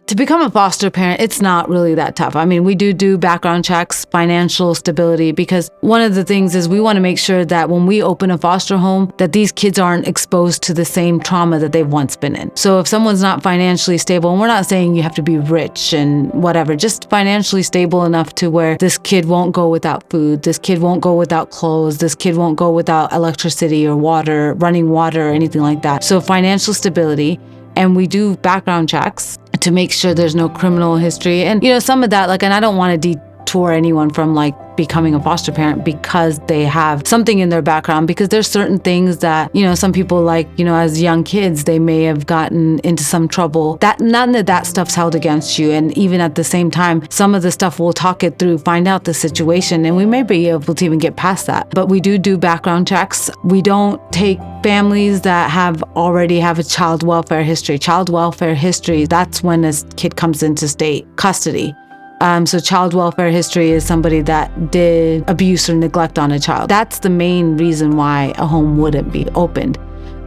To become a foster parent, it's not really that tough. I mean, we do background checks, financial stability, because one of the things is we want to make sure that when we open a foster home, that these kids aren't exposed to the same trauma that they've once been in. So if someone's not financially stable, and we're not saying you have to be rich and whatever, just financially stable enough to where this kid won't go without food, this kid won't go without clothes, this kid won't go without electricity or water, running water or anything like that. So financial stability. And we do background checks to make sure there's no criminal history. And, some of that, and I don't want to detour anyone from, becoming a foster parent because they have something in their background, because there's certain things that, some people as young kids, they may have gotten into some trouble. That none of that stuff's held against you. And even at the same time, some of the stuff we'll talk it through, find out the situation, and we may be able to even get past that. But we do background checks. We don't take families that already have a child welfare history. Child welfare history, that's when a kid comes into state custody. So child welfare history is somebody that did abuse or neglect on a child. That's the main reason why a home wouldn't be opened.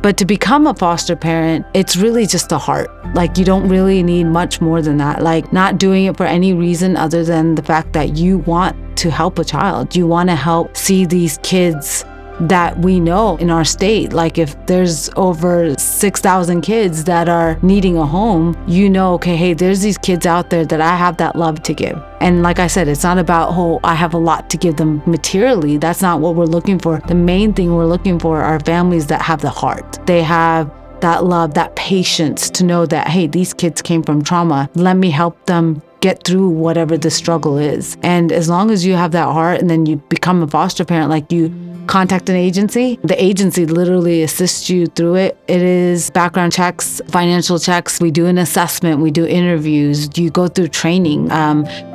But to become a foster parent, it's really just a heart. You don't really need much more than that. Not doing it for any reason other than the fact that you want to help a child. You want to help see these kids that we know in our state. If there's over 6,000 kids that are needing a home, okay, hey, there's these kids out there that I have that love to give. And like I said, it's not about, I have a lot to give them materially. That's not what we're looking for. The main thing we're looking for are families that have the heart. They have that love, that patience to know that, hey, these kids came from trauma. Let me help them get through whatever the struggle is. And as long as you have that heart and then you become a foster parent, you contact an agency. The agency literally assists you through it. It is background checks, financial checks. We do an assessment. We do interviews. You go through training.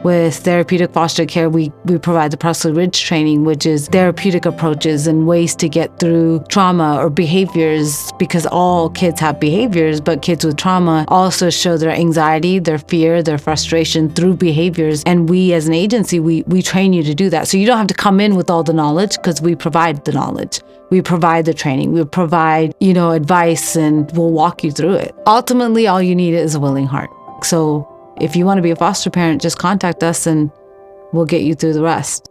With therapeutic foster care, we provide the Presley Ridge training, which is therapeutic approaches and ways to get through trauma or behaviors, because all kids have behaviors, but kids with trauma also show their anxiety, their fear, their frustration through behaviors. And we as an agency, we train you to do that. So you don't have to come in with all the knowledge, because we provide the knowledge. We provide the training. We provide, advice, and we'll walk you through it. Ultimately, all you need is a willing heart. So if you want to be a foster parent, just contact us and we'll get you through the rest.